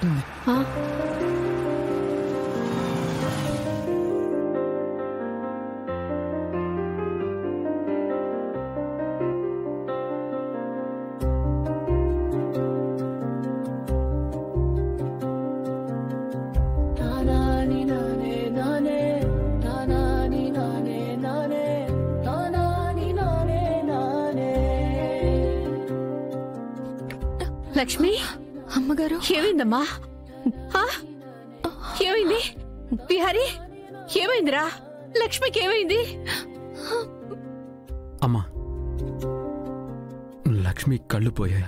ఉన్నట్టుంది. లక్ష్మి, అమ్మగారు ఏమైందమ్మా? ఏమైంది? బిహారీ ఏమైందిరా? లక్ష్మికి ఏమైంది? అమ్మా, లక్ష్మి కళ్ళు పోయాయి.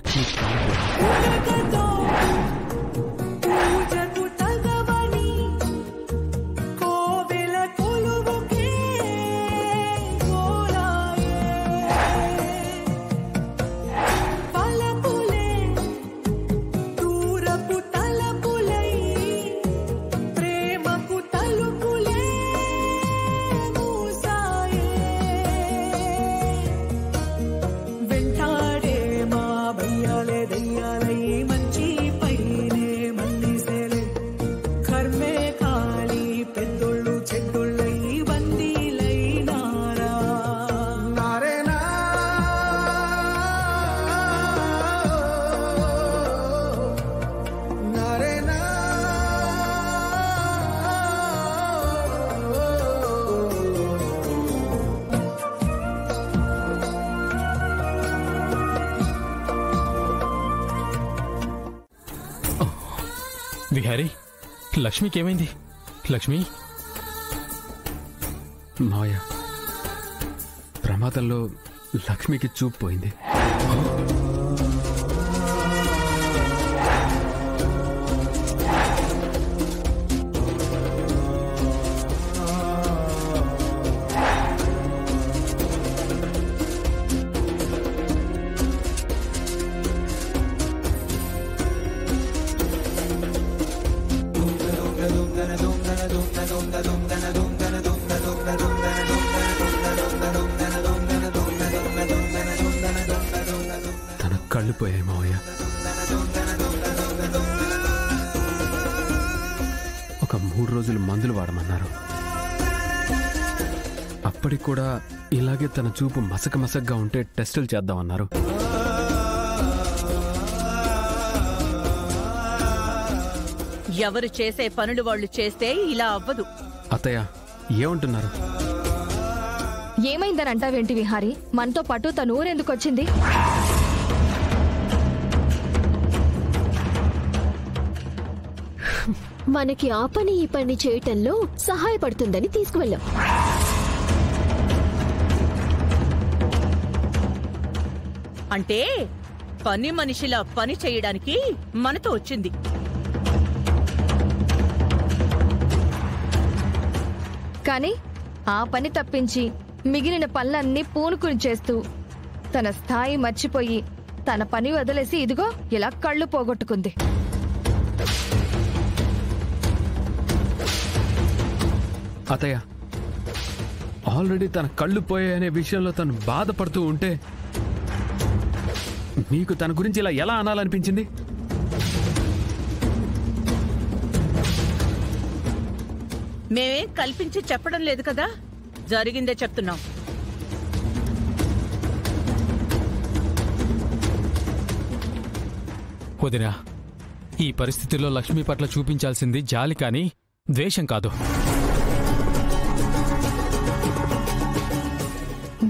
విహారీ, లక్ష్మికి ఏమైంది? లక్ష్మి మావయ్య, ప్రమాదంలో లక్ష్మికి చూపు పోయింది. తన కళ్ళు పోయాయి మావయ్య. ఒక 3 రోజులు మందులు వాడమన్నారు. అప్పటికి కూడా ఇలాగే తన చూపు మసకగా ఉంటే టెస్టులు చేద్దామన్నారు. ఎవరు చేసే పనులు వాళ్ళు చేస్తే ఇలా అవ్వదు. అత్తయ్య, ఏమంటున్నారు? ఏమైందని అంటావేంటి విహారీ? మనతో పాటు తను ఊరెందుకొచ్చింది? మనకి ఆ పని ఈ పని చేయటంలో సహాయపడుతుందని తీసుకువెళ్ళాం. అంటే పని మనిషిలా పని చేయడానికి మనతో వచ్చింది. కానీ ఆ పని తప్పించి మిగిలిన పనులన్నీ పూనుకుని చేస్తూ తన స్థాయి మర్చిపోయి తన పని వదిలేసి ఇదిగో ఇలా కళ్ళు పోగొట్టుకుంది. అత్తయ్య, ఆల్రెడీ తన కళ్ళు పోయాయనే విషయంలో తను బాధపడుతూ ఉంటే మీకు తన గురించి ఇలా ఎలా అనాలనిపించింది? మేమేం కల్పించి చెప్పడం లేదు కదా, జరిగిందే చెప్తున్నాం. వదినా, ఈ పరిస్థితిలో లక్ష్మి పట్ల చూపించాల్సింది జాలి కానీ ద్వేషం కాదు.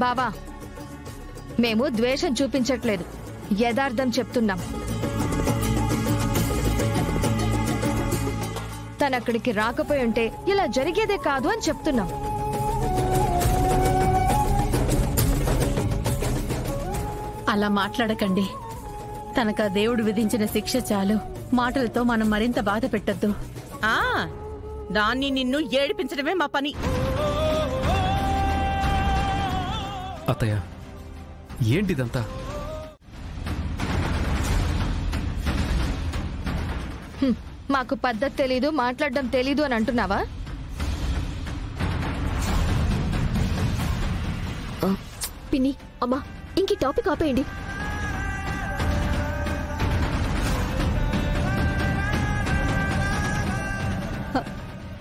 బావా, మేము ద్వేషం చూపించట్లేదు, యథార్థం చెప్తున్నాం. తనక్కడికి రాకపోయి ఉంటే ఇలా జరిగేదే కాదు అని చెప్తున్నాం. అలా మాట్లాడకండి. తనక దేవుడు విధించిన శిక్ష చాలు. మాటలతో మనం మరింత బాధ పెట్టద్దు. దాన్ని నిన్ను ఏడిపించడమే మా పని. అత్తయ్య, ఏంటిదంతా? మాకు పద్ధతి తెలీదు, మాట్లాడడం తెలీదు అని అంటున్నావా? పిన్ని, అమ్మా, ఇంక టాపిక్ ఆపేయండి.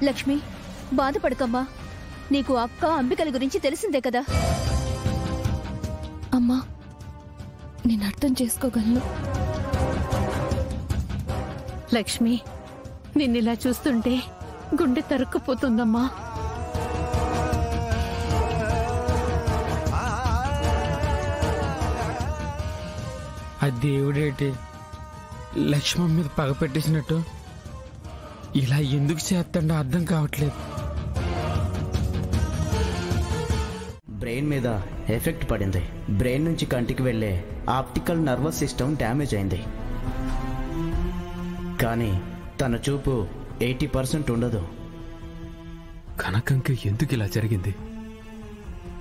లక్ష్మి, బాధపడకమ్మా. నీకు అక్క అంబికల గురించి తెలిసిందే కదా. అమ్మా, నేను అర్థం చేసుకోగలను. లక్ష్మి, నిన్నిలా చూస్తుంటే గుండె తరుక్కుపోతుందమ్మా. ఆ దేవుడేటి లక్ష్మణ మీద పగ పెట్టేసినట్టు ఇలా ఎందుకు చేస్తాడో అర్థం కావట్లేదు. బ్రెయిన్ మీద ఎఫెక్ట్ పడింది. బ్రెయిన్ నుంచి కంటికి వెళ్ళే ఆప్టికల్ నర్వస్ సిస్టమ్ డ్యామేజ్ అయింది. కానీ తన చూపు 80% ఉండదు. కనకంకి ఎందుకు ఇలా జరిగింది?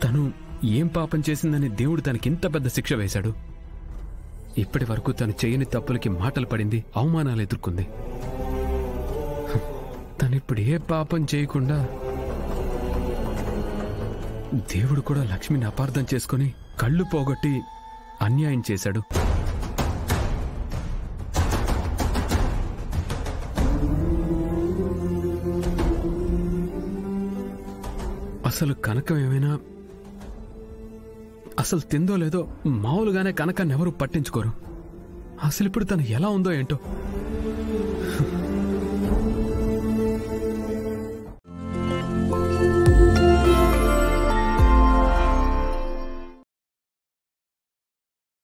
తను ఏం పాపం చేసిందని దేవుడు తనకింత పెద్ద శిక్ష వేశాడు. ఇప్పటి వరకు తను చేయని తప్పులకి మాటలు పడింది, అవమానాలు ఎదుర్కొంది. తనిప్పుడు ఏ పాపం చేయకుండా దేవుడు కూడా లక్ష్మిని అపార్థం చేసుకుని కళ్ళు పోగొట్టి అన్యాయం చేశాడు. అసలు కనకం ఏమైనా అసలు తిందో లేదో మామూలుగానే కనకాన్ని ఎవరు పట్టించుకోరు. అసలు ఇప్పుడు తను ఎలా ఉందో ఏంటో.